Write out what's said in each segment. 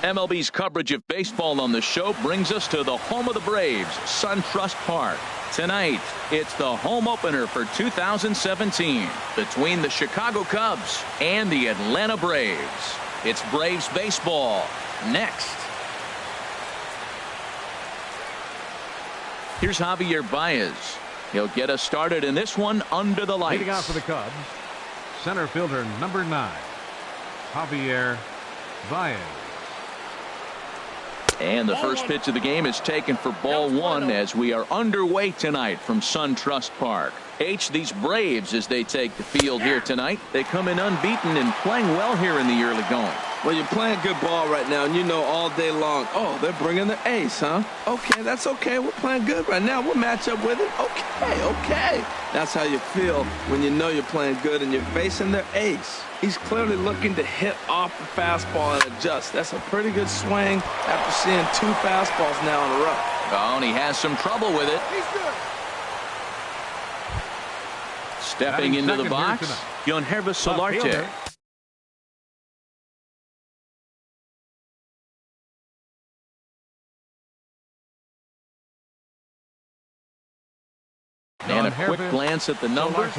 MLB's coverage of baseball on the show brings us to the home of the Braves, SunTrust Park. Tonight, it's the home opener for 2017 between the Chicago Cubs and the Atlanta Braves. It's Braves baseball next. Here's Javier Baez. He'll get us started in this one under the lights. Leading out for the Cubs, center fielder number 9, Javier Baez. And the first pitch of the game is taken for ball 1 as we are underway tonight from SunTrust Park. These Braves, as they take the field here tonight, they come in unbeaten and playing well here in the early going. Well, you're playing good ball right now, and you know all day long, oh, they're bringing the ace, huh? Okay, that's okay. We're playing good right now. We'll match up with it. Okay. That's how you feel when you know you're playing good and you're facing their ace. He's clearly looking to hit off the fastball and adjust. That's a pretty good swing after seeing 2 fastballs now in a row. Oh, and he has some trouble with it. He's good. Stepping into the box, Yangervis Solarte. And a quick glance at the numbers.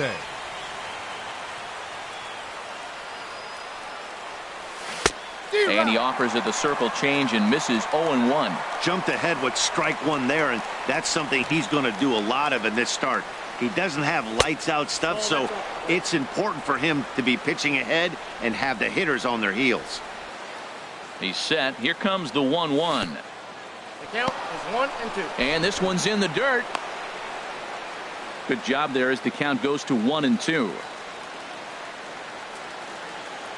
And he offers it the circle change and misses 0-1. Jumped ahead with strike 1 there, and that's something he's going to do a lot of in this start. He doesn't have lights out stuff, so it's important for him to be pitching ahead and have the hitters on their heels. He's set. Here comes the 1-1. The count is 1 and 2. And this one's in the dirt. Good job there as the count goes to 1 and 2.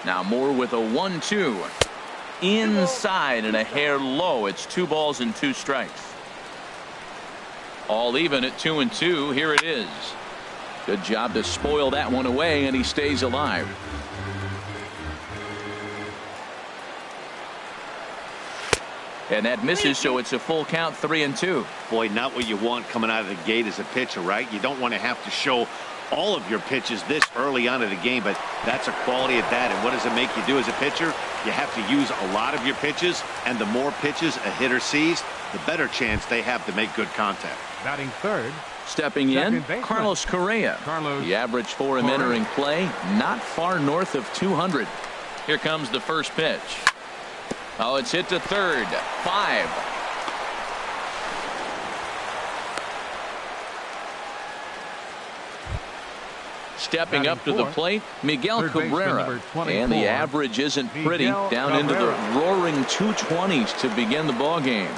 Now Moore with a 1-2. Inside and a hair low. It's 2 balls and 2 strikes. All even at 2 and 2. Here it is. Good job to spoil that one away, and he stays alive. And that misses, so it's a full count, 3 and 2. Boy, not what you want coming out of the gate as a pitcher, right? You don't want to have to show all of your pitches this early on in the game, but that's a quality at that. And what does it make you do as a pitcher? You have to use a lot of your pitches, and the more pitches a hitter sees, the better chance they have to make good contact. Batting third. Stepping in, Carlos Correa. The average for him entering play, not far north of 200. Here comes the first pitch. Oh, it's hit to third. 5. Stepping up to the plate, Miguel Cabrera. And the average isn't pretty, down into the roaring 220s to begin the ball game.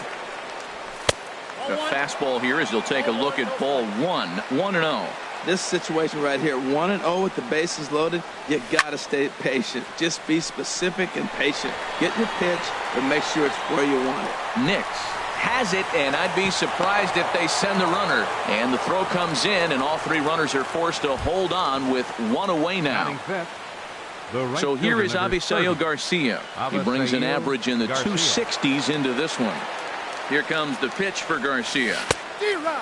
A fastball here as he'll take a look at ball 1. 1-0. This situation right here, 1-0 with the bases loaded, you got to stay patient. Just be specific and patient. Get your pitch, but make sure it's where you want it. Nix has it, and I'd be surprised if they send the runner. And the throw comes in, and all 3 runners are forced to hold on with 1 away now. So here is Avisail Garcia. He brings an average in the 260s into this one. Here comes the pitch for Garcia.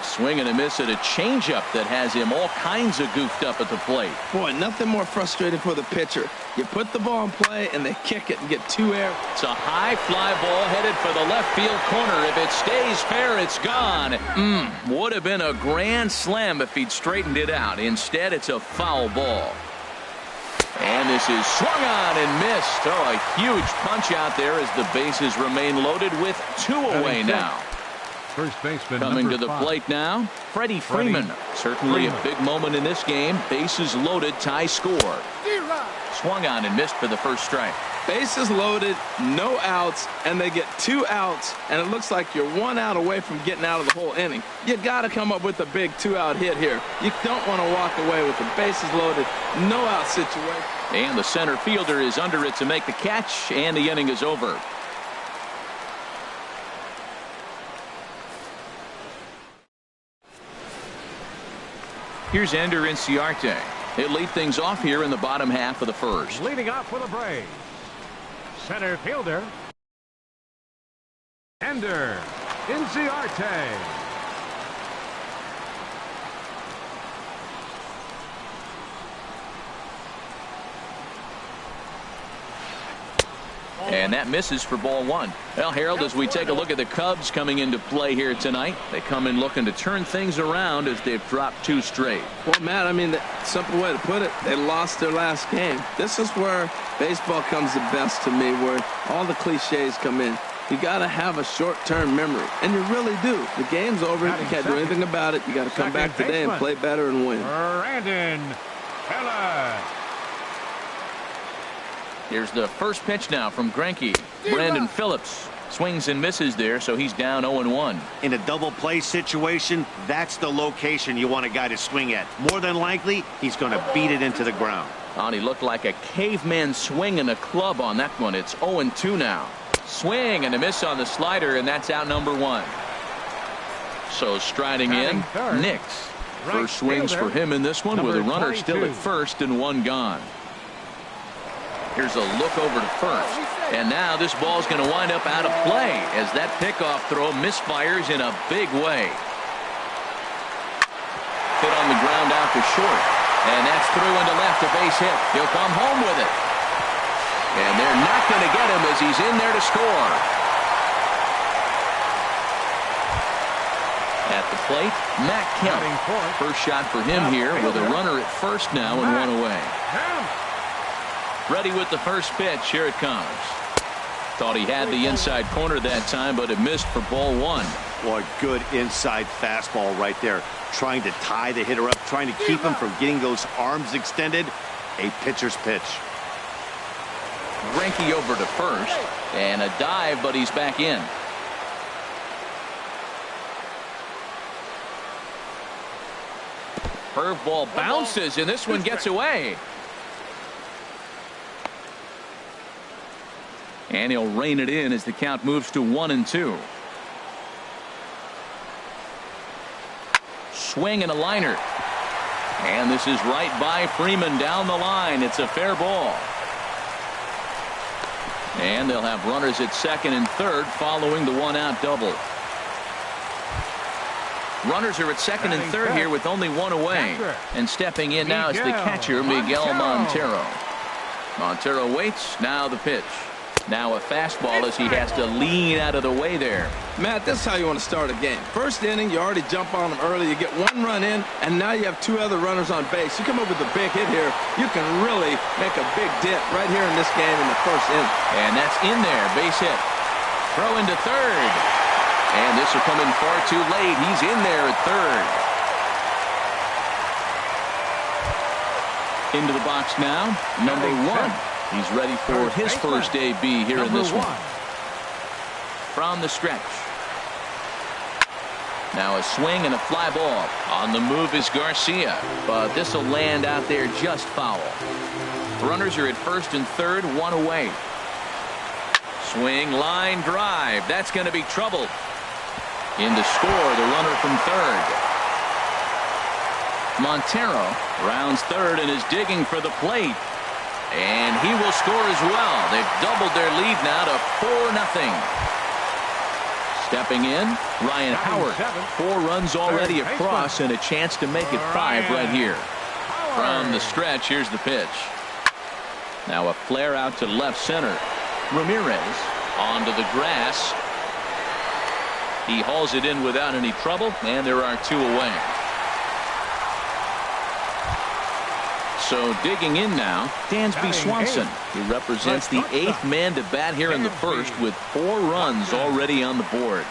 Swing and a miss at a changeup that has him all kinds of goofed up at the plate. Boy, nothing more frustrating for the pitcher. You put the ball in play and they kick it and get 2 errors. It's a high fly ball headed for the left field corner. If it stays fair, it's gone. Would have been a grand slam if he'd straightened it out. Instead, it's a foul ball. And this is swung on and missed. Oh, a huge punch out there as the bases remain loaded with 2 away now. First baseman coming to the plate now, Freddie Freeman. Certainly a big moment in this game. Bases loaded, tie score. Swung on and missed for the first strike. Bases loaded, no outs, and they get 2 outs, and it looks like you're 1 out away from getting out of the whole inning. You got to come up with a big 2-out hit here. You don't want to walk away with the bases loaded, no out situation. And the center fielder is under it to make the catch, and the inning is over. Here's Ender Inciarte. He'll lead things off here in the bottom half of the first. Leading off for the Braves, center fielder Ender Inciarte. And that misses for ball one. Well, Harold, as we take a look at the Cubs coming into play here tonight, they come in looking to turn things around as they've dropped 2 straight. Well, Matt, I mean, the simple way to put it, they lost their last game. This is where baseball comes the best to me, where all the cliches come in. You got to have a short-term memory, and you really do. The game's over. You can't do anything about it. You got to come back today and play better and win. Brandon Phillips. Here's the first pitch now from Greinke. Brandon Phillips swings and misses there, so he's down 0-1. In a double play situation, that's the location you want a guy to swing at. More than likely, he's going to beat it into the ground. Oh, he looked like a caveman swinging a club on that one. It's 0-2 now. Swing and a miss on the slider, and that's out number 1. So striding in, Nix. First swings for him in this one with a runner still at first and 1 gone. Here's a look over to first. And now this ball's going to wind up out of play as that pickoff throw misfires in a big way. Hit on the ground out to short. And that's through into left, a base hit. He'll come home with it. And they're not going to get him as he's in there to score. At the plate, Matt Kemp. First shot for him here with a runner at first now and 1 away. Ready with the first pitch. Here it comes. Thought he had the inside corner that time, but it missed for ball 1. Boy, good inside fastball right there. Trying to tie the hitter up, trying to keep him from getting those arms extended. A pitcher's pitch. Greinke over to first. And a dive, but he's back in. Curveball bounces, and this one gets away. And he'll rein it in as the count moves to 1-2. Swing and a liner. And this is right by Freeman down the line. It's a fair ball. And they'll have runners at second and third following the 1-out double. Runners are at second and third here with only 1 away. And stepping in now is the catcher, Miguel Montero. Montero waits. Now the pitch. Now a fastball as he has to lean out of the way there. Matt, this is how you want to start a game. First inning, you already jump on them early. You get 1 run in, and now you have 2 other runners on base. You come up with a big hit here, you can really make a big dent right here in this game in the first inning. And that's in there. Base hit. Throw into third. And this will come in far too late. He's in there at third. Into the box now, number 1. He's ready for his first AB here in this one. From the stretch. Now a swing and a fly ball. On the move is Garcia, but this will land out there just foul. Runners are at first and third, 1 away. Swing, line drive. That's going to be trouble. In to score, the runner from third. Montero rounds third and is digging for the plate. And he will score as well. They've doubled their lead now to 4-0. Stepping in, Ryan Howard. 4 runs already across and a chance to make it 5 right here. From the stretch, here's the pitch. Now a flare out to left center. Ramirez onto the grass. He hauls it in without any trouble, and there are 2 away. So digging in now, Dansby Swanson. He represents the 8th man to bat here in the first with 4 runs already on the board.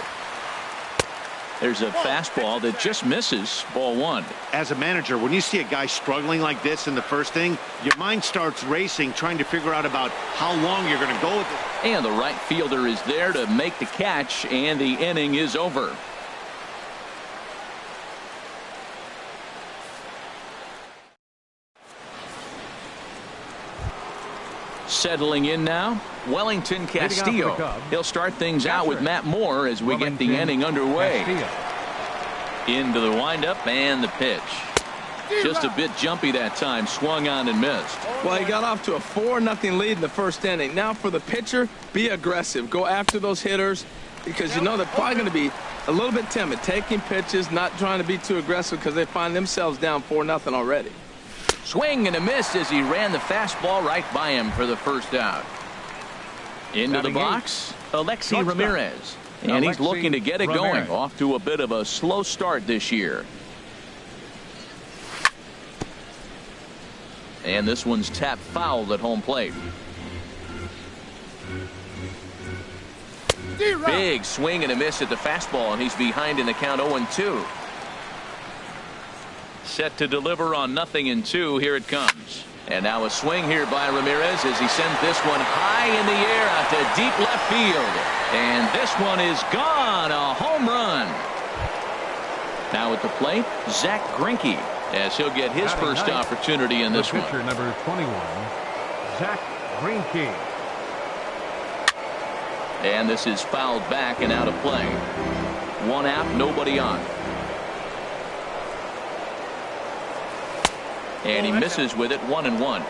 There's a fastball that just misses, ball 1. As a manager, when you see a guy struggling like this in the first inning, your mind starts racing, trying to figure out about how long you're going to go with it. And the right fielder is there to make the catch, and the inning is over. Settling in now, Wellington Castillo. He'll start things out with Matt Moore as we get the inning underway. Into the windup and the pitch. Just a bit jumpy that time, swung on and missed. Well, he got off to a 4-0 lead in the first inning. Now for the pitcher, be aggressive. Go after those hitters because you know they're probably going to be a little bit timid, taking pitches, not trying to be too aggressive because they find themselves down 4-0 already. Swing and a miss as he ran the fastball right by him for the first out. Into the box, Alexi Ramirez. And he's looking to get it going. Off to a bit of a slow start this year. And this one's tapped foul at home plate. Big swing and a miss at the fastball, and he's behind in the count 0-2. Set to deliver on 0-2. Here it comes. And now a swing here by Ramirez as he sends this one high in the air out to deep left field. And this one is gone. A home run. Now at the plate, Zach Greinke, as he'll get his first opportunity in this one. Pitcher number 21, Zach Greinke. And this is fouled back and out of play. 1 out, nobody on. And he misses with it, 1-1.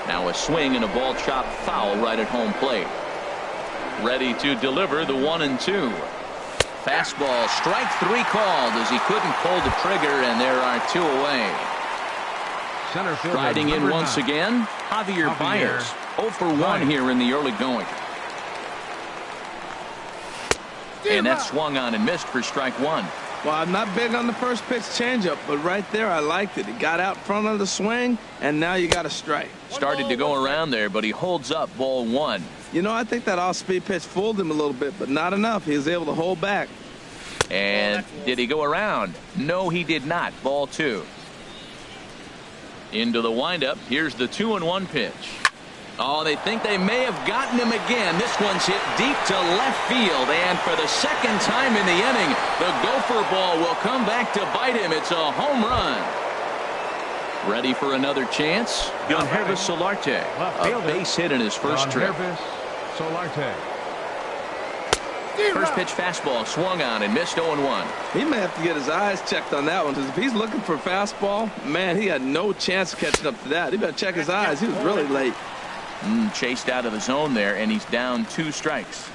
Now a swing and a ball chopped foul right at home plate. Ready to deliver the 1-2. Fastball, strike 3 called as he couldn't pull the trigger, and there are 2 away. Center fielder, riding in once again, Javier Baez. 0 for 1 here in the early going. And that swung on and missed for strike 1. Well, I'm not big on the first pitch changeup, but right there I liked it. It got out front of the swing, and now you got a strike. Started to go around there, but he holds up ball 1. You know, I think that off-speed pitch fooled him a little bit, but not enough. He was able to hold back. And did he go around? No, he did not. Ball 2. Into the windup. Here's the 2-1 pitch. Oh, they think they may have gotten him again. This one's hit deep to left field, and for the second time in the inning, the gopher ball will come back to bite him. It's a home run. Ready for another chance? Yangervis Solarte, a base hit in his first trip. Solarte. First pitch fastball swung on and missed 0-1. He may have to get his eyes checked on that one, because if he's looking for a fastball, man, he had no chance of catching up to that. He better check his eyes. He was really late. Chased out of the zone there, and he's down 2 strikes.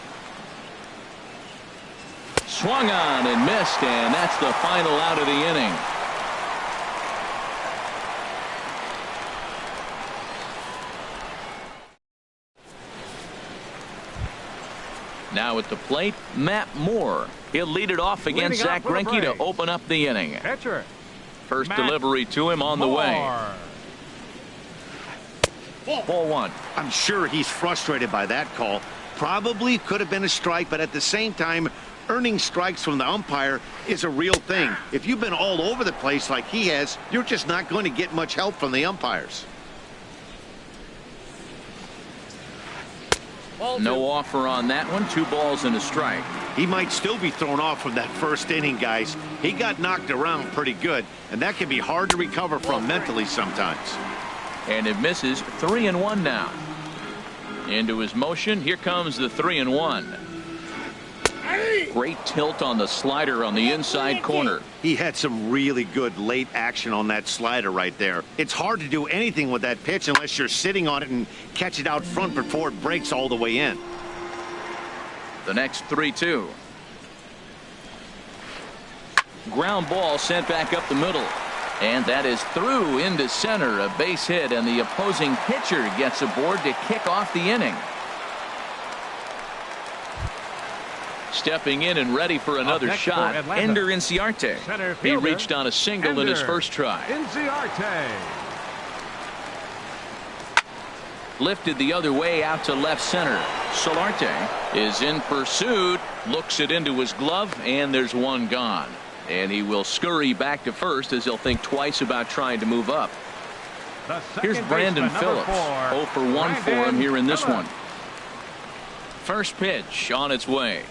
Swung on and missed, and that's the final out of the inning. Now at the plate, Matt Moore. He'll lead it off against Zach Greinke to open up the inning. Pitcher. First delivery to him on the way. Ball 1. I'm sure he's frustrated by that call. Probably could have been a strike, but at the same time, earning strikes from the umpire is a real thing. If you've been all over the place like he has, you're just not going to get much help from the umpires. No offer on that one. 2 balls and a strike. He might still be thrown off from that first inning, guys. He got knocked around pretty good, and that can be hard to recover from mentally sometimes. And it misses. 3-1 now. Into his motion. Here comes the 3-1. Great tilt on the slider on the inside corner. He had some really good late action on that slider right there. It's hard to do anything with that pitch unless you're sitting on it and catch it out front before it breaks all the way in. The next 3-2. Ground ball sent back up the middle. And that is through into center. A base hit, and the opposing pitcher gets aboard to kick off the inning. Stepping in and ready for another shot, Ender Inciarte. He reached on a single in his first try. Inciarte. Lifted the other way out to left center. Solarte is in pursuit. Looks it into his glove, and there's one gone. And he will scurry back to first as he'll think twice about trying to move up. Here's Brandon Phillips. 0 for 1 for him here in this one. First pitch on its way.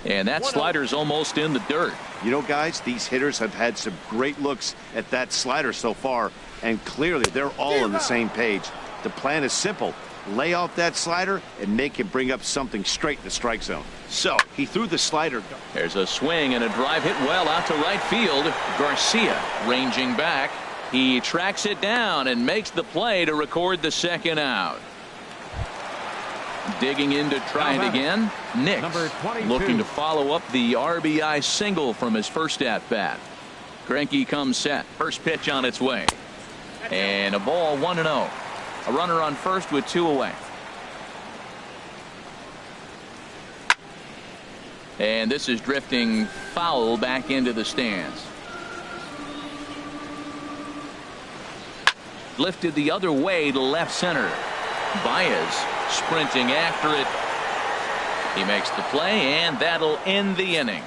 And that slider's almost in the dirt. You know, guys, these hitters have had some great looks at that slider so far, and clearly they're all on the same page. The plan is simple. Lay off that slider and make him bring up something straight in the strike zone. So he threw the slider. There's a swing and a drive hit well out to right field. Garcia ranging back. He tracks it down and makes the play to record the second out. Digging in to try it again. Nix looking to follow up the RBI single from his first at bat. Greinke comes set. First pitch on its way. And a ball 1-0. A runner on first with 2 away. And this is drifting foul back into the stands. Lifted the other way to left center. Baez sprinting after it. He makes the play, and that'll end the inning.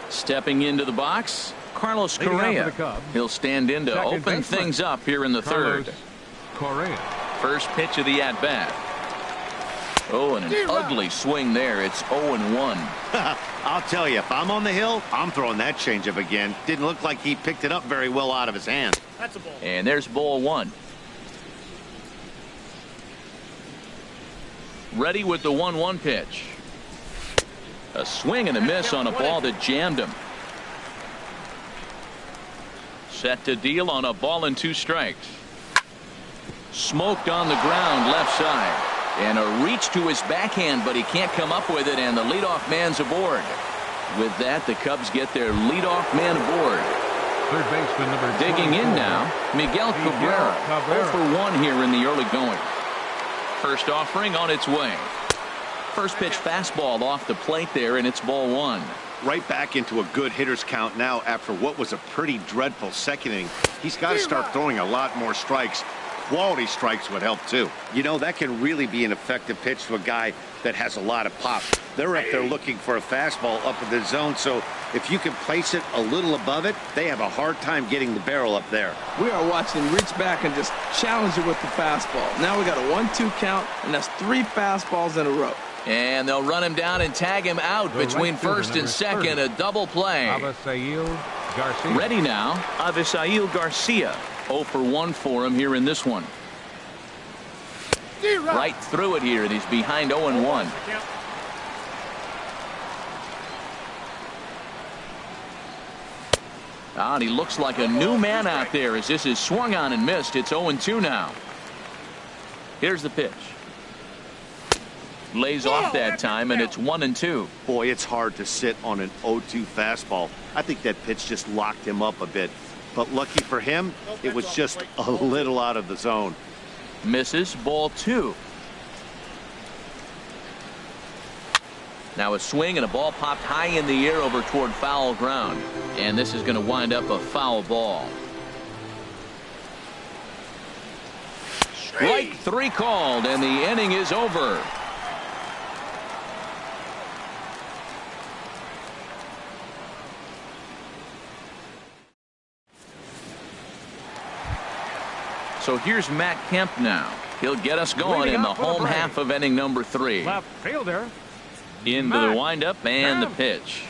Stepping into the box, Carlos Correa. He'll stand in to open things up here in the third. Correa. First pitch of the at-bat. Oh, and an ugly swing there. It's 0-1. I'll tell you, if I'm on the hill, I'm throwing that changeup again. Didn't look like he picked it up very well out of his hand. That's a ball. And there's ball 1. Ready with the 1-1 pitch. A swing and a miss on a ball that jammed him. Set to deal on a ball and 2 strikes. Smoked on the ground left side. And a reach to his backhand, but he can't come up with it, and the leadoff man's aboard. With that, the Cubs get their leadoff man aboard. Third baseman number 24. Digging in now, Miguel Cabrera. 0 for 1 here in the early going. First offering on its way. First pitch fastball off the plate there, and it's ball 1. Right back into a good hitter's count now after what was a pretty dreadful second inning. He's got to start throwing a lot more strikes. Quality strikes would help too. You know, that can really be an effective pitch to a guy that has a lot of pop. They're up there looking for a fastball up in the zone, so if you can place it a little above it, they have a hard time getting the barrel up there. We are watching him reach back and just challenge it with the fastball. Now we got a 1-2 count, and that's 3 fastballs in a row. And they'll run him down and tag him out between first and second. A double play. Avisail Garcia. Ready now, Avisail Garcia. 0 for 1 for him here in this one. Right through it here, and he's behind 0-1. And he looks like a new man out there as this is swung on and missed. It's 0-2 now. Here's the pitch. Lays off that time, and it's 1-2. Boy, it's hard to sit on an 0-2 fastball. I think that pitch just locked him up a bit. But lucky for him, it was just a little out of the zone. Misses, ball 2. Now a swing and a ball popped high in the air over toward foul ground. And this is going to wind up a foul ball. Strike 3 called, and the inning is over. So here's Matt Kemp now. He'll get us going in the home half of inning number 3. Left fielder. Into the windup and the pitch.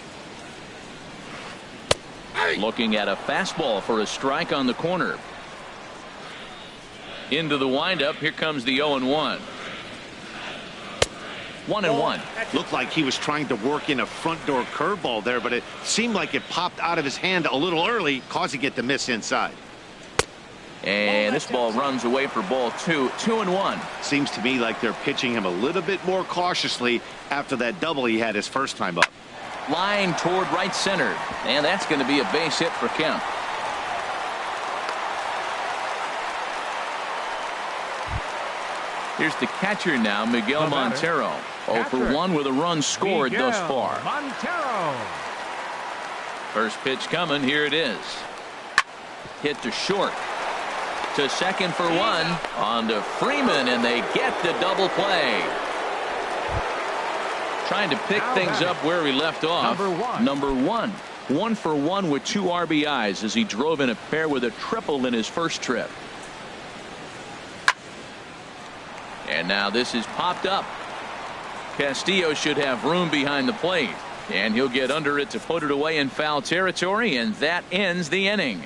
Looking at a fastball for a strike on the corner. Into the windup. Here comes the 0-1. 1-1. Looked like he was trying to work in a front door curveball there, but it seemed like it popped out of his hand a little early, causing it to miss inside. And this ball runs away for ball 2. 2-1. Seems to me like they're pitching him a little bit more cautiously after that double he had his first time up. Line toward right center. And that's going to be a base hit for Kemp. Here's the catcher now, Miguel Montero. 0 for 1 with a run scored thus far. Montero. First pitch coming. Here it is. Hit to short. To second for 1. On to Freeman, and they get the double play. Trying to pick things up where he left off. Number 1. 1 for 1 with 2 RBIs as he drove in a pair with a triple in his first trip. And now this is popped up. Castillo should have room behind the plate. And he'll get under it to put it away in foul territory, and that ends the inning.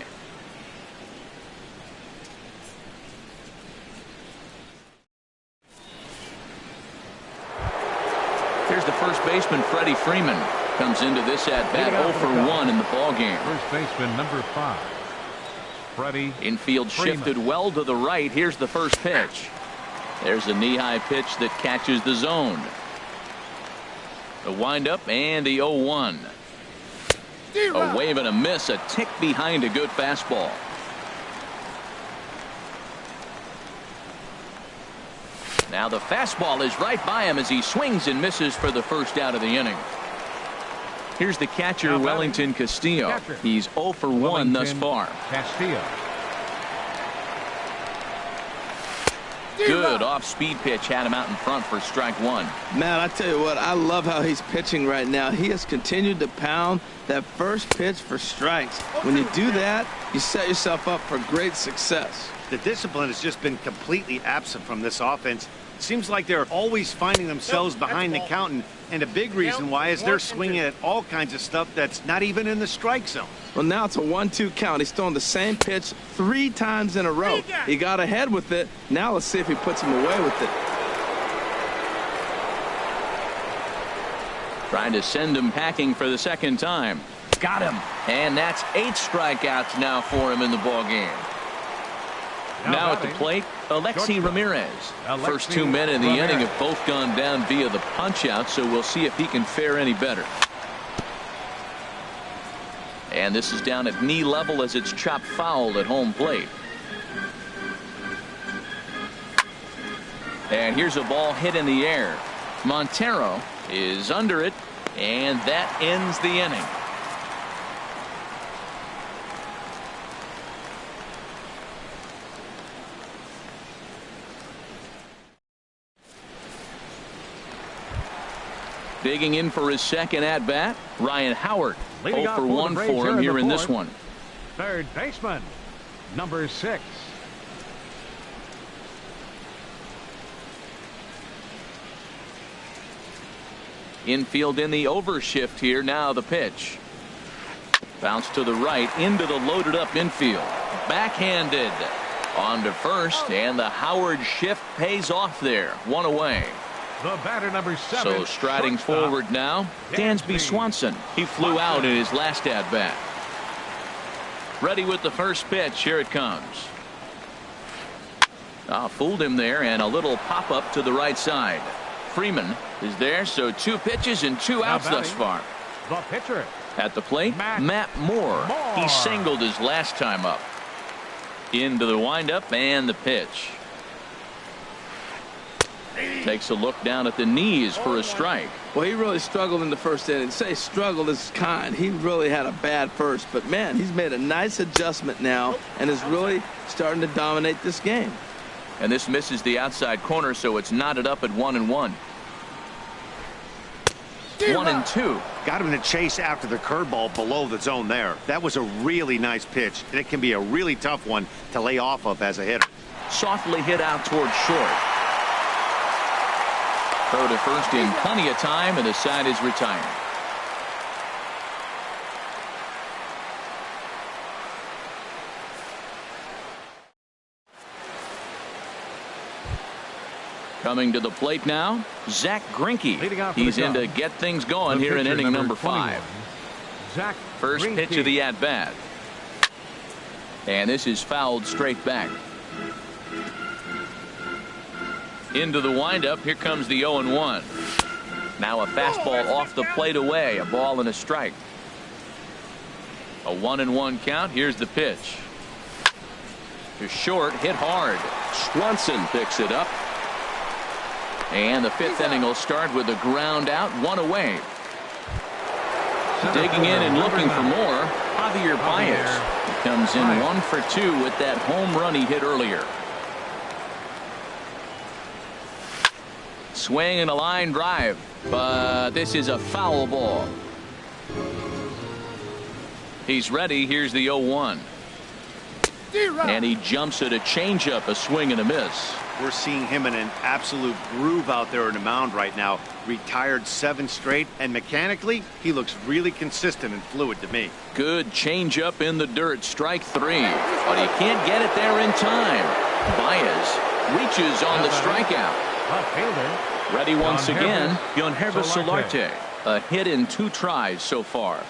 Here's the first baseman, Freddie Freeman. Comes into this at bat 0 for 1 in the ball game. First baseman number 5. Freddie Infield shifted well to the right. Here's the first pitch. There's a knee-high pitch that catches the zone. The windup and the 0-1. A wave and a miss, a tick behind a good fastball. Now the fastball is right by him as he swings and misses for the first out of the inning. Here's the catcher, Wellington Castillo. He's 0 for 1 thus far. Castillo. Good off-speed pitch had him out in front for strike one. Man, I tell you what, I love how he's pitching right now. He has continued to pound that first pitch for strikes. When you do that, you set yourself up for great success. The discipline has just been completely absent from this offense. Seems like they're always finding themselves behind the count, and a big reason why is they're swinging at all kinds of stuff that's not even in the strike zone. Well, now it's a 1-2 count. He's throwing the same pitch 3 times in a row. He got ahead with it. Now let's see if he puts him away with it. Trying to send him packing for the second time. Got him. And that's 8 strikeouts now for him in the ballgame. Now at the plate, Alexi Ramirez. First 2 men in the inning have both gone down via the punch-out, so we'll see if he can fare any better. And this is down at knee level as it's chopped foul at home plate. And here's a ball hit in the air. Montero is under it, and that ends the inning. Digging in for his second at-bat, Ryan Howard. 0 for 1 for him here in this one. Third baseman, number 6. Infield in the overshift here. Now the pitch. Bounce to the right into the loaded up infield. Backhanded on to first, and the Howard shift pays off there. 1 away. The batter, number 7. So striding forward now, Dansby Swanson. He flew out in his last at-bat. Ready with the first pitch. Here it comes. Fooled him there, and a little pop-up to the right side. Freeman is there, so 2 pitches and 2 outs thus far. The pitcher. At the plate, Matt Moore. He singled his last time up. Into the windup and the pitch. Takes a look down at the knees for a strike. Well, he really struggled in the first inning. Say struggled is kind. He really had a bad first. But, man, he's made a nice adjustment now and is really starting to dominate this game. And this misses the outside corner, so it's knotted up at 1-1. 1-2. Got him to chase after the curveball below the zone there. That was a really nice pitch, and it can be a really tough one to lay off of as a hitter. Softly hit out towards short. Throw to first in plenty of time, and the side is retired. Coming to the plate now, Zach Greinke. He's in to get things going here in inning number 5. First pitch of the at-bat. And this is fouled straight back. Into the windup. Here comes the 0-1. Now a fastball off the plate away. A ball and a strike. A 1-1 count. Here's the pitch. To short, hit hard. Swanson picks it up. And the 5th inning will start with a ground out, 1 away. Digging in and looking for more, Javier Baez. He comes in 1 for 2 with that home run he hit earlier. Swing and a line drive, but this is a foul ball. He's ready. Here's the 0-1. And he jumps at a changeup, a swing and a miss. We're seeing him in an absolute groove out there in the mound right now. Retired 7 straight, and mechanically, he looks really consistent and fluid to me. Good changeup in the dirt, strike 3. But he can't get it there in time. Baez reaches on the strikeout. Ready once again, Yangervis Solarte. A hit in 2 tries so far.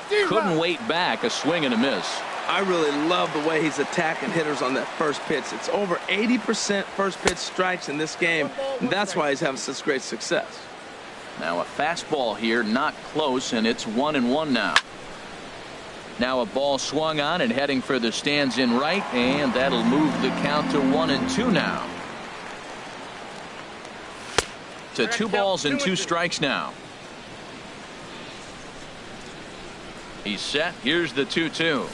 Couldn't wait back, a swing and a miss. I really love the way he's attacking hitters on that first pitch. It's over 80% first pitch strikes in this game, and that's why he's having such great success. Now a fastball here, not close, and it's 1-1 now. Now a ball swung on and heading for the stands in right, and that'll move the count to 1-2 now. To 2 balls and 2 strikes now. He's set. Here's the 2-2.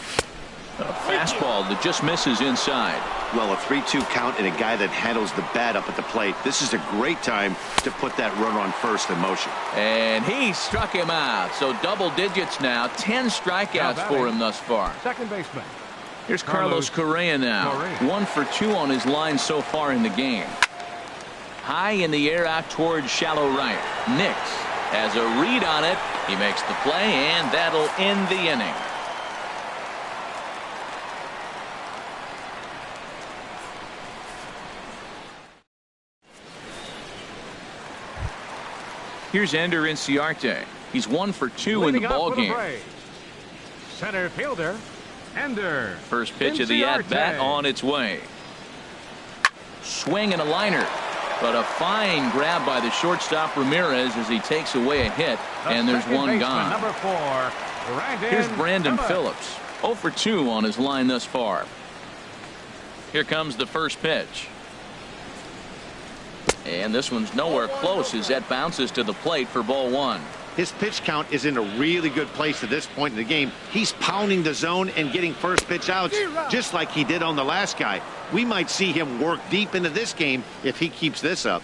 A fastball that just misses inside. Well, a 3-2 count and a guy that handles the bat up at the plate. This is a great time to put that runner on first in motion. And he struck him out. So double digits now. 10 strikeouts for him thus far. Second baseman. Here's Carlos Correa now. 1 for 2 on his line so far in the game. High in the air out towards shallow right. Nix has a read on it. He makes the play, and that'll end the inning. Here's Ender Inciarte. He's 1 for 2 in the ball game. Center fielder, Ender. First pitch of the at-bat on its way. Swing and a liner. But a fine grab by the shortstop Ramirez as he takes away a hit, and there's one gone. Number 4, Here's Brandon Phillips. 0 for 2 on his line thus far. Here comes the first pitch. And this one's nowhere close as that bounces to the plate for ball 1. His pitch count is in a really good place at this point in the game. He's pounding the zone and getting first pitch outs just like he did on the last guy. We might see him work deep into this game if he keeps this up.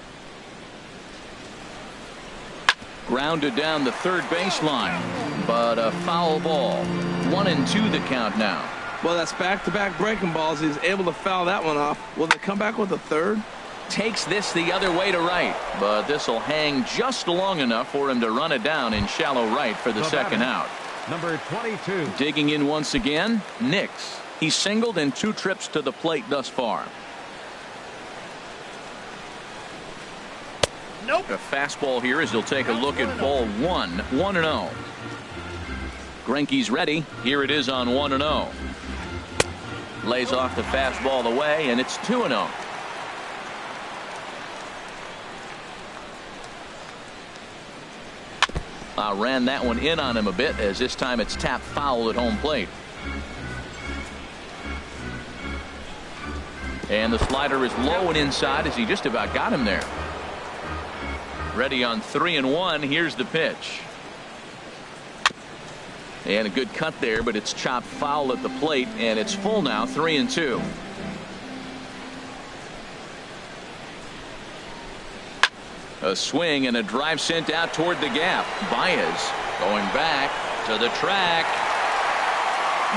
Grounded down the third baseline, but a foul ball. 1-2 the count now. Well, that's back-to-back breaking balls. He's able to foul that one off. Will they come back with a third? Takes this the other way to right, but this will hang just long enough for him to run it down in shallow right for the second out. Number 22. Digging in once again, Nix. He's singled in 2 trips to the plate thus far. Nope. A fastball here as he'll take a look at ball 1. 1-0. Greinke's ready. Here it is on 1-0. Lays off the fastball away, and it's 2-0. Ran that one in on him a bit, as this time it's tapped foul at home plate. And the slider is low and inside as he just about got him there. Ready on 3-1. Here's the pitch. And a good cut there, but it's chopped foul at the plate, and it's full now. 3-2. A swing and a drive sent out toward the gap. Baez going back to the track,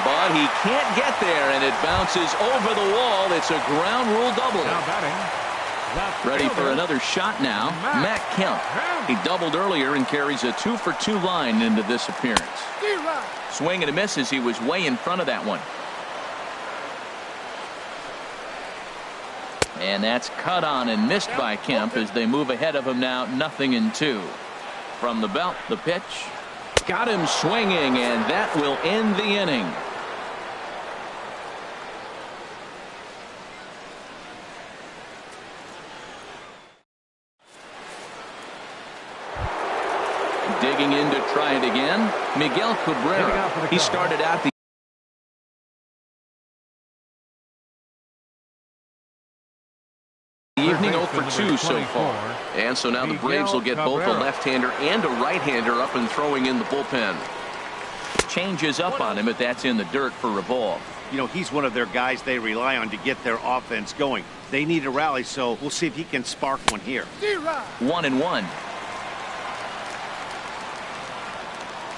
but he can't get there, and it bounces over the wall. It's a ground rule double. Now batting. Ready for another shot now. Matt Kemp. He doubled earlier and carries a 2 for 2 line into this appearance. Swing and a miss as he was way in front of that one. And that's cut on and missed by Kemp as they move ahead of him now. 0-2. From the belt, the pitch. Got him swinging, and that will end the inning. Digging in to try it again, Miguel Cabrera. He started out the evening 0 for 2 so far. And so now the Braves will get both a left-hander and a right-hander up and throwing in the bullpen. Changes up on him, but that's in the dirt for Revolve. You know, he's one of their guys they rely on to get their offense going. They need a rally, so we'll see if he can spark one here. 1-1.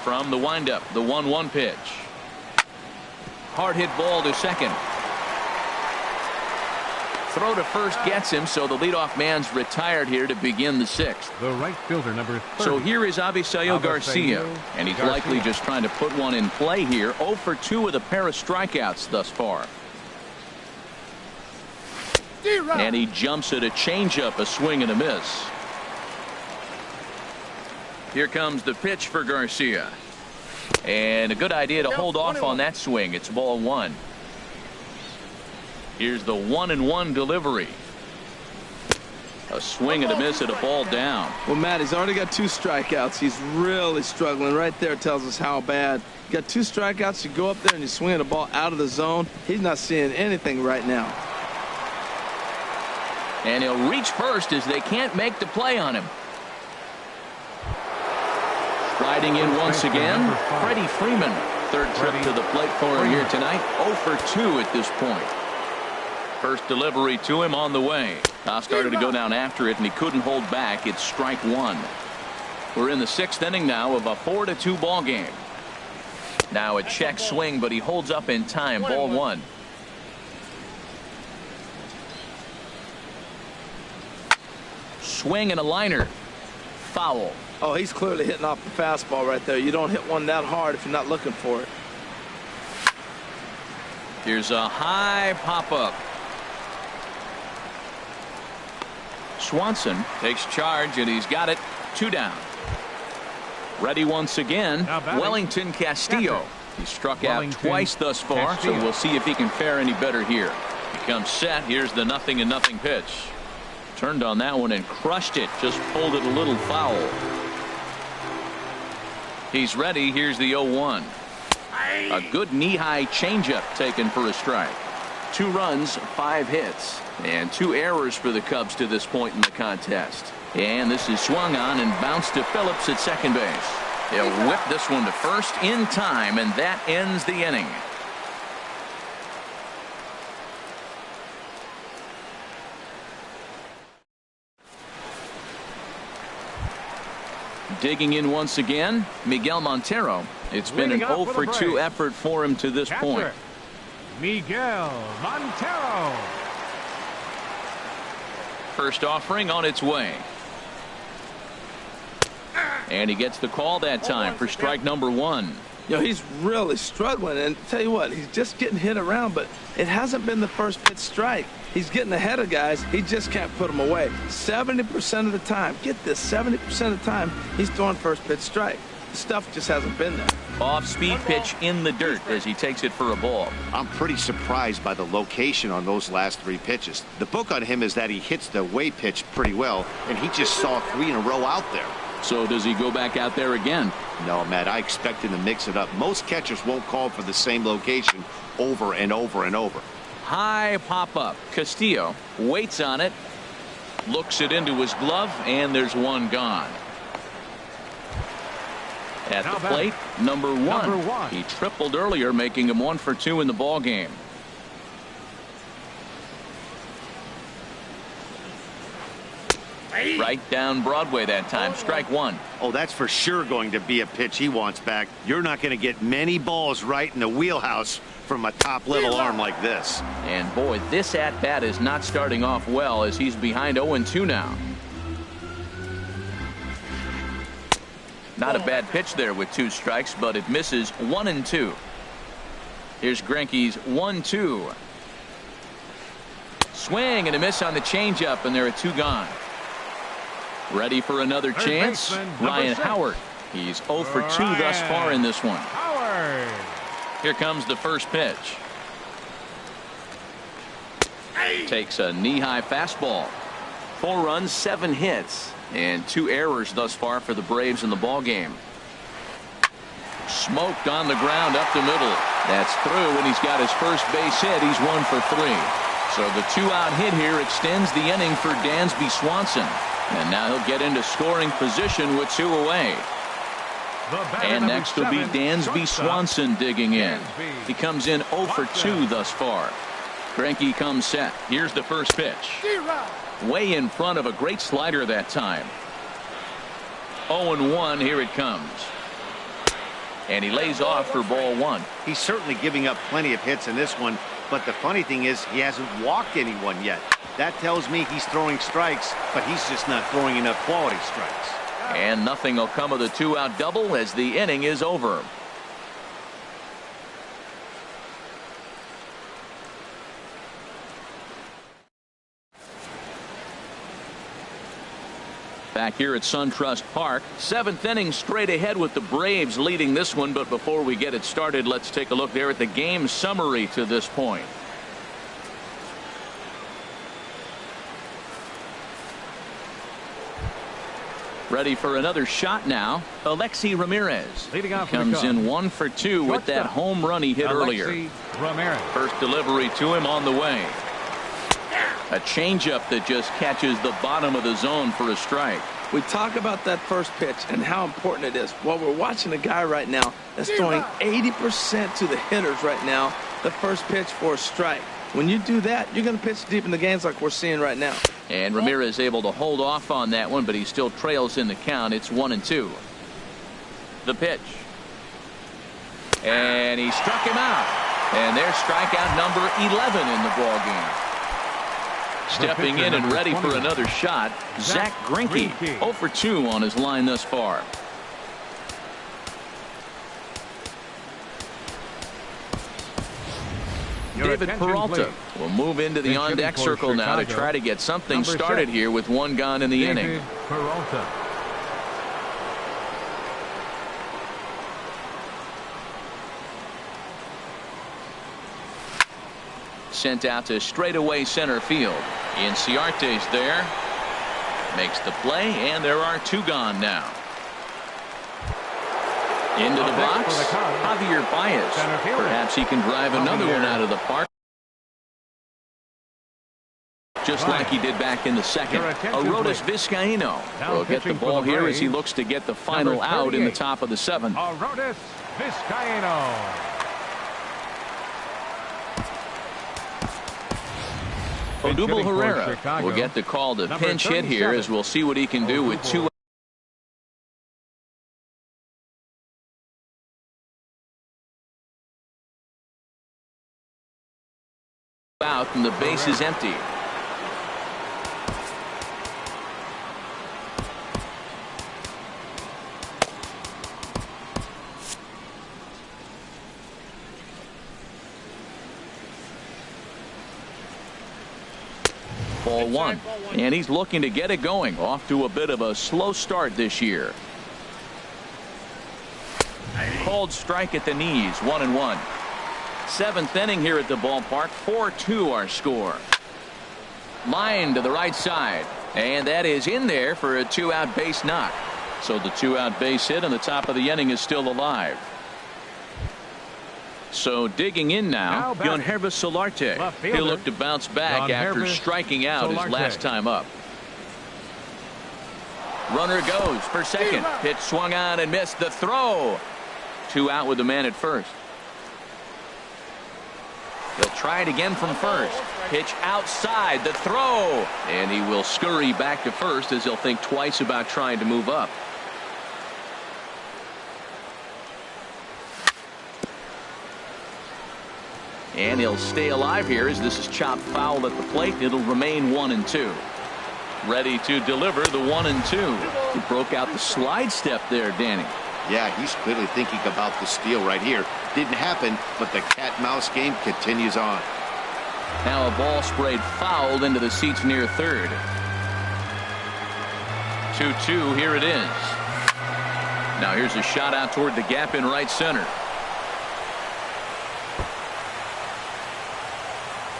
From the windup, the 1-1 pitch. Hard hit ball to second. Throw to first gets him, so the leadoff man's retired here to begin the 6th. The right fielder, number 30. So here is Avisaíl Garcia, and he's likely just trying to put one in play here. 0 for 2 with a pair of strikeouts thus far. And he jumps at a changeup, a swing and a miss. Here comes the pitch for Garcia. And a good idea to hold off on that swing. It's ball one. Here's the 1-1 delivery. A swing and a miss at a ball down. Well, Matt, he's already got 2 strikeouts. He's really struggling. Right there tells us how bad. You got 2 strikeouts. You go up there and you swing the ball out of the zone. He's not seeing anything right now. And he'll reach first as they can't make the play on him. Striding in once again, Freddie Freeman. Third trip to the plate for him here tonight. 0 for 2 at this point. First delivery to him on the way. Now started to go down after it, and he couldn't hold back. It's strike one. We're in the 6th inning now of a 4-2 ball game. Now a check swing, but he holds up in time. Ball one. Swing and a liner. Foul. Oh, he's clearly hitting off the fastball right there. You don't hit one that hard if you're not looking for it. Here's a high pop-up. Swanson takes charge, and he's got it. 2 down. Ready once again, Wellington Castillo. He struck out twice thus far, so we'll see if he can fare any better here. He comes set. Here's the 0-0 pitch. Turned on that one and crushed it. Just pulled it a little foul. He's ready. Here's the 0-1. A good knee-high changeup taken for a strike. 2 runs, 5 hits, and 2 errors for the Cubs to this point in the contest. And this is swung on and bounced to Phillips at second base. He'll whip this one to first in time, and that ends the inning. Digging in once again, Miguel Montero. It's been an 0 for 2 effort for him to this point. Miguel Montero. First offering on its way. And he gets the call that time for strike number 1. You know, he's really struggling, and tell you what, he's just getting hit around, but it hasn't been the first pitch strike. He's getting ahead of guys. He just can't put them away. 70% of the time, get this, 70% of the time, he's throwing first pitch strike. The stuff just hasn't been there. Off-speed pitch in the dirt as he takes it for a ball. I'm pretty surprised by the location on those last 3 pitches. The book on him is that he hits the away pitch pretty well, and he just saw 3 in a row out there. So does he go back out there again? No, Matt, I expect him to mix it up. Most catchers won't call for the same location over and over and over. High pop-up. Castillo waits on it, looks it into his glove, and there's one gone. At the plate, number one. He tripled earlier, making him 1 for 2 in the ball game. Right down Broadway that time. Strike 1. Oh, that's for sure going to be a pitch he wants back. You're not going to get many balls right in the wheelhouse from a top-level arm like this. And boy, this at-bat is not starting off well as he's behind 0-2 now. Not a bad pitch there with 2 strikes, but it misses 1-2. Here's Greinke's 1-2. Swing and a miss on the changeup, and there are 2 gone. Ready for another chance, Ryan Howard. He's 0 for 2 thus far in this one. Here comes the first pitch. Takes a knee-high fastball. 4 runs, 7 hits, and 2 errors thus far for the Braves in the ball game. Smoked on the ground up the middle. That's through, and he's got his first base hit. He's 1 for 3. So the 2-out hit here extends the inning for Dansby Swanson. And now he'll get into scoring position with 2 away. And next will be Dansby Swanson digging in. He comes in 0 for 2 thus far. Greinke comes set. Here's the first pitch. Way in front of a great slider that time. 0-1. Here it comes. And he lays off for ball 1. He's certainly giving up plenty of hits in this one, but the funny thing is he hasn't walked anyone yet. That tells me he's throwing strikes, but he's just not throwing enough quality strikes. And nothing will come of the 2-out double as the inning is over. Back here at SunTrust Park, 7th inning straight ahead with the Braves leading this one. But before we get it started, let's take a look there at the game summary to this point. Ready for another shot now. Alexi Ramirez leading off comes in 1 for 2 with that home run he hit earlier. Ramirez. First delivery to him on the way. A changeup that just catches the bottom of the zone for a strike. We talk about that first pitch and how important it is. Well, we're watching a guy right now that's throwing 80% to the hitters right now. The first pitch for a strike. When you do that, you're going to pitch deep in the games like we're seeing right now. And Ramirez able to hold off on that one, but he still trails in the count. It's 1-2. The pitch. And he struck him out. And there's strikeout number 11 in the ball game. Stepping in and ready for another shot, Zach Greinke. 0 for 2 on his line thus far. David Peralta will move into the on-deck circle now to try to get something started here with one gone in the inning. Peralta. Sent out to straightaway center field. Inciarte's there. Makes the play, and there are 2 gone now. Into the box, Javier Baez. Perhaps he can drive another one out of the park. Just like he did back in the second. Arodys Vizcaino will get the ball here as he looks to get the final out in the top of the 7th. Arodys Vizcaino. Odubel Herrera will get the call to pinch hit here as we'll see what he can do with 2 out and the base is empty. Ball 1, and he's looking to get it going. Off to a bit of a slow start this year. Called strike at the knees, 1-1. 7th inning here at the ballpark. 4-2 our score. Line to the right side, and that is in there for a 2-out base knock. So the 2-out base hit on the top of the inning is still alive. So digging in now, Yangervis Solarte. He'll look to bounce back after striking out his last time up. Runner goes for second. Pitch swung on and missed. The throw. 2 out with the man at first. He'll try it again from first. Pitch outside. The throw. And he will scurry back to first as he'll think twice about trying to move up. And he'll stay alive here as this is chopped foul at the plate. It'll remain 1-2. Ready to deliver the 1-2. He broke out the slide step there, Danny. Yeah, he's clearly thinking about the steal right here. Didn't happen, but the cat-mouse game continues on. Now a ball sprayed fouled into the seats near third. 2-2, here it is. Now here's a shot out toward the gap in right center.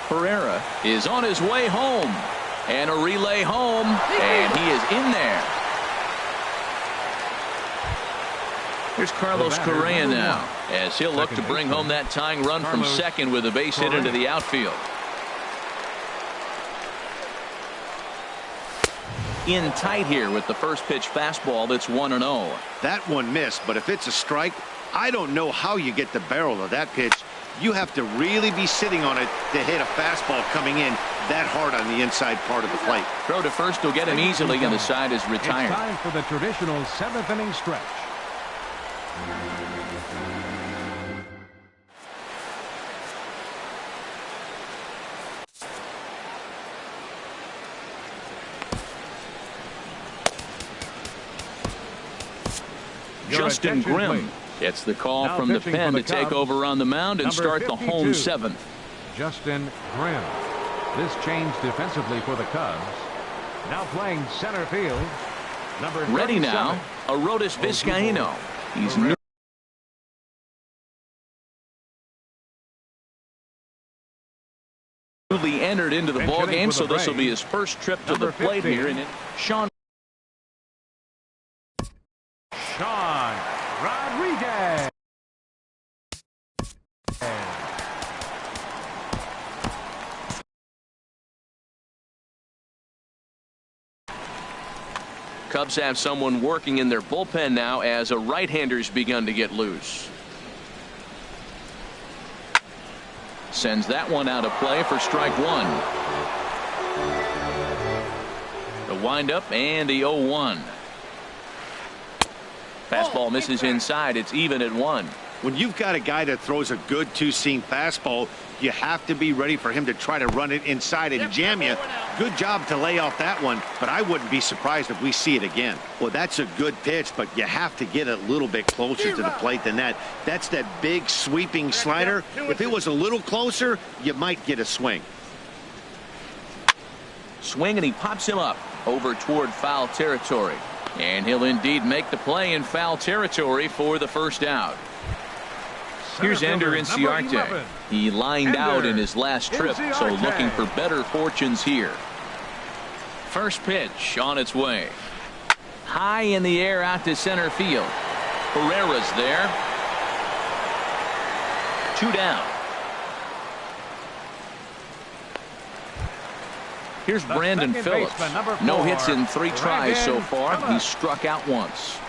Herrera is on his way home, and a relay home, and he is in there. Here's Carlos Correa now, as he'll look to bring home that tying run from second with a base hit into the outfield. In tight here with the first pitch fastball that's 1-0. That one missed, but if it's a strike, I don't know how you get the barrel of that pitch. You have to really be sitting on it to hit a fastball coming in that hard on the inside part of the plate. Throw to first will get him easily, and the side is retired. It's time for the traditional 7th inning stretch. Justin Grimm gets the call from the pen to take over on the mound and start the home 7th. Justin Grimm. This change defensively for the Cubs. Now playing center field, Ready now, Arodys Vizcaino. He's newly entered into the ball game, so this will be his first trip to the plate here. And Sean Rodriguez. Cubs have someone working in their bullpen now as a right-hander's begun to get loose. Sends that one out of play for strike one. The windup and the 0-1. Fastball misses inside. It's even at 1. When you've got a guy that throws a good two-seam fastball, you have to be ready for him to try to run it inside and jam you. Good job to lay off that one, but I wouldn't be surprised if we see it again. Well, that's a good pitch, but you have to get a little bit closer to the plate than that. That's that big sweeping slider. If it was a little closer, you might get a swing. Swing, and he pops him up over toward foul territory. And he'll indeed make the play in foul territory for the first out. Here's Ender Inciarte. He lined out in his last trip, so looking for better fortunes here. First pitch on its way. High in the air out to center field. Herrera's there. 2 down. Here's Brandon Phillips. No hits in 3 tries so far. He's struck out once.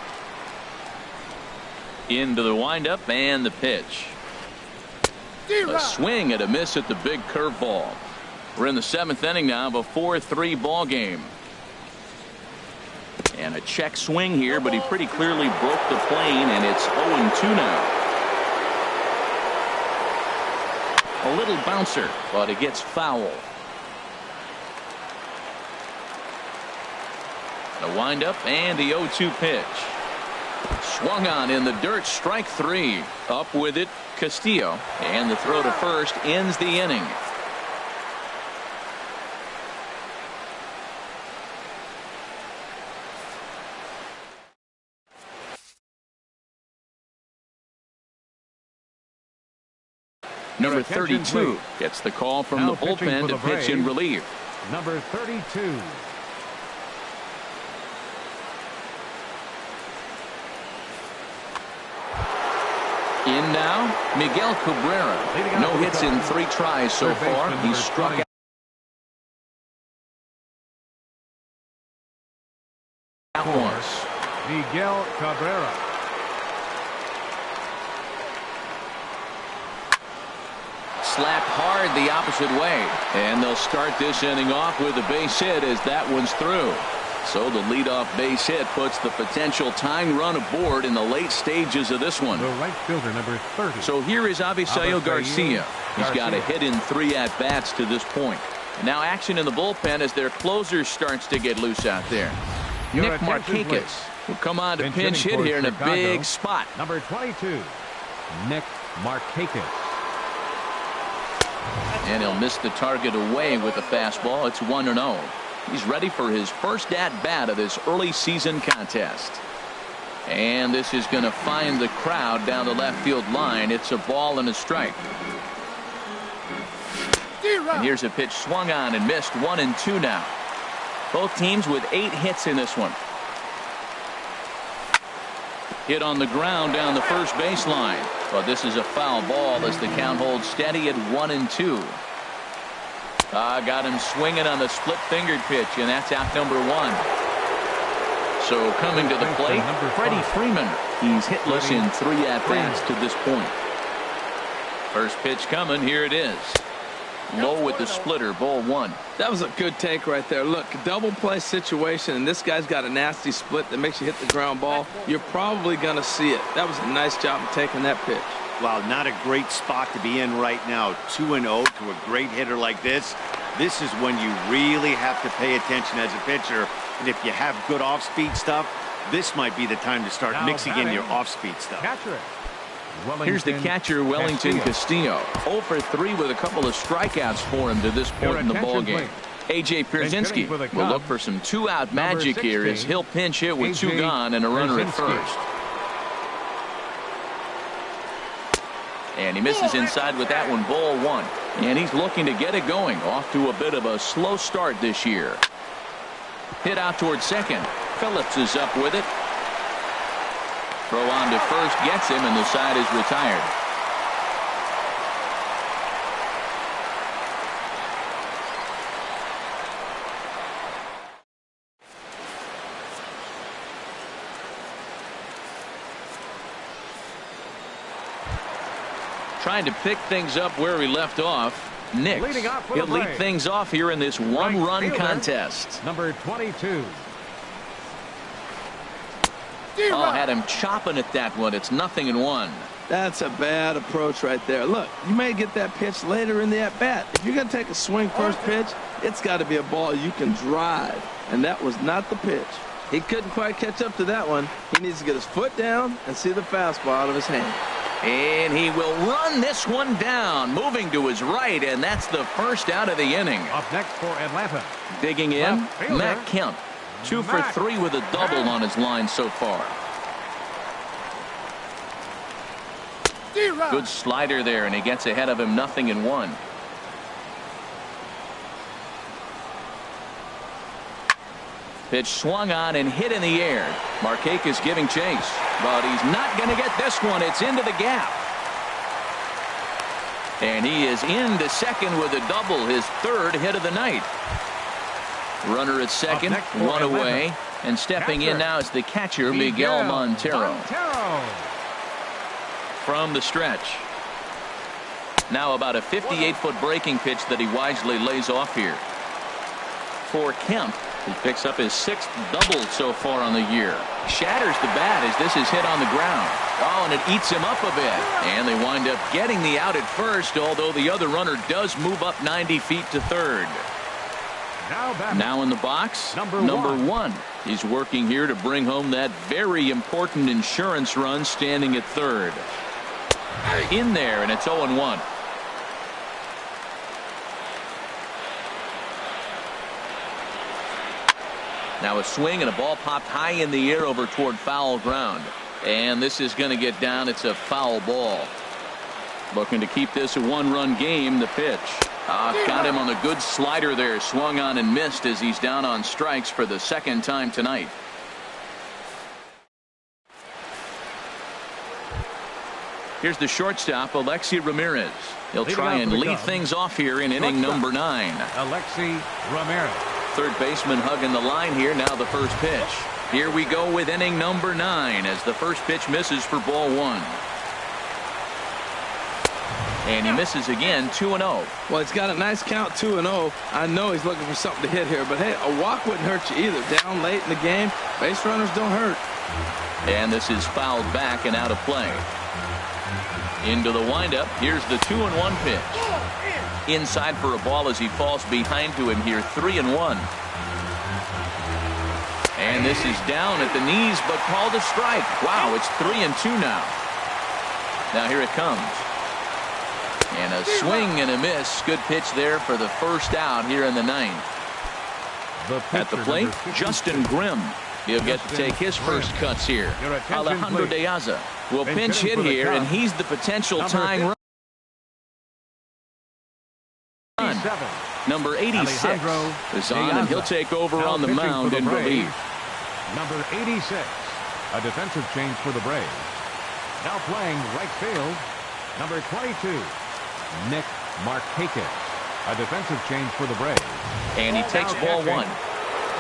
Into the windup and the pitch. A swing and a miss at the big curveball. We're in the 7th inning now of a 4-3 ball game. And a check swing here, but he pretty clearly broke the plane, and it's 0-2 now. A little bouncer, but it gets foul. The windup and the 0-2 pitch. Swung on in the dirt, strike 3. Up with it, Castillo, and the throw to first ends the inning. Number 32 gets the call from the bullpen to pitch in relief. Number 32. In now, Miguel Cabrera. No hits in 3 tries so far. He's struck out once. Miguel Cabrera. Slapped hard the opposite way. And they'll start this inning off with a base hit as that one's through. So the leadoff base hit puts the potential tying run aboard in the late stages of this one. The right fielder, number 30. So here is Avisaíl Garcia. He's got a hit in 3 at-bats to this point. And now action in the bullpen as their closer starts to get loose out there. Nick Markakis will come on to pinch hit here in a big spot. Number 22, Nick Markakis. And he'll miss the target away with a fastball. It's 1-0. He's ready for his first at-bat of this early season contest. And this is going to find the crowd down the left field line. It's a ball and a strike. And here's a pitch swung on and missed. 1-2 now. Both teams with 8 hits in this one. Hit on the ground down the first baseline. But this is a foul ball as the count holds steady at 1-2. Got him swinging on the split-fingered pitch, and that's out number 1. So coming to the plate, Freddie Freeman. He's hitless in 3 at-bats to this point. First pitch coming. Here it is. Low with the splitter, ball 1. That was a good take right there. Look, double play situation, and this guy's got a nasty split that makes you hit the ground ball. You're probably going to see it. That was a nice job of taking that pitch. Wow, not a great spot to be in right now. 2-0 to a great hitter like this. This is when you really have to pay attention as a pitcher. And if you have good off-speed stuff, this might be the time to start mixing in your off-speed stuff. Here's the catcher, Wellington Castillo. 0 for 3 with a couple of strikeouts for him to this point in the ballgame. A.J. Pierzynski will look for some two-out magic here as he'll pinch hit with two gone and a runner at first. And he misses inside with that one, ball one. And he's looking to get it going. Off to a bit of a slow start this year. Hit out towards second. Phillips is up with it. Throw on to first gets him, and the side is retired. Trying to pick things up where he left off. Nix. He'll lead things off here in this one-run contest. Number 22. Oh, had him chopping at that one. It's 0-1. That's a bad approach right there. Look, you may get that pitch later in the at-bat. If you're going to take a swing first pitch, it's got to be a ball you can drive. And that was not the pitch. He couldn't quite catch up to that one. He needs to get his foot down and see the fastball out of his hand. And he will run this one down, moving to his right, and that's the first out of the inning. Up next for Atlanta. Digging in, Matt Kemp. 2 for 3 with a double on his line so far. Good slider there, and he gets ahead of him, 0-1. Pitch swung on and hit in the air. Markakis giving chase, but he's not going to get this one. It's into the gap. And he is into second with a double, his third hit of the night. Runner at second, one away, and stepping in now is the catcher, Miguel Montero. From the stretch. Now about a 58-foot breaking pitch that he wisely lays off here. For Kemp, he picks up his 6th double so far on the year. Shatters the bat as this is hit on the ground. Oh, and it eats him up a bit. And they wind up getting the out at first, although the other runner does move up 90 feet to third. Now in the box, number one. He's working here to bring home that very important insurance run, standing at third. In there, and it's 0-1. Now a swing and a ball popped high in the air over toward foul ground. And this is going to get down. It's a foul ball. Looking to keep this a one-run game. The pitch. Got him on a good slider there. Swung on and missed as he's down on strikes for the second time tonight. Here's the shortstop, Alexi Ramirez. He'll try and lead things off here in inning number 9. Alexi Ramirez. Third baseman hugging the line here. Now the first pitch. Here we go with inning number 9 as the first pitch misses for ball 1. And he misses again, 2-0. Well, he's got a nice count, 2-0. I know he's looking for something to hit here, but hey, a walk wouldn't hurt you either. Down late in the game, base runners don't hurt. And this is fouled back and out of play. Into the windup. Here's the 2-1 pitch. Inside for a ball as he falls behind to him here, 3-1. And this is down at the knees, but called a strike. Wow, it's 3-2 now. Now here it comes. And a swing and a miss. Good pitch there for the first out here in the 9th. At the plate, Justin Grimm. He'll get to take his first cuts here. Alejandro De Aza will pinch hit here, and he's the potential tying run. Number 86 is on, and he'll take over on the mound in relief. Number 86, a defensive change for the Braves. Now playing right field, number 22, Nick Markakis, a defensive change for the Braves. And he takes ball 1.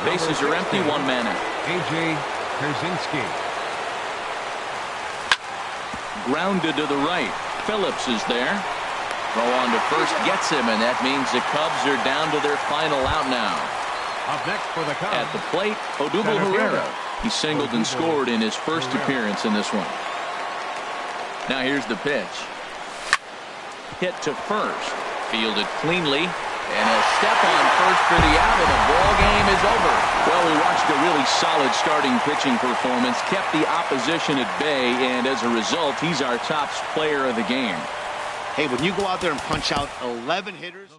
Bases are empty, 1 man out. A.J. Pierzynski. Grounded to the right. Phillips is there. Throw on to first gets him, and that means the Cubs are down to their final out now. Up next for the Cubs. At the plate, Odubel Herrera. He singled and scored in his first appearance in this one. Now here's the pitch. Hit to first. Fielded cleanly. And a step on first for the out, and the ball game is over. Well, we watched a really solid starting pitching performance, kept the opposition at bay, and as a result, he's our top player of the game. Hey, when you go out there and punch out 11 hitters.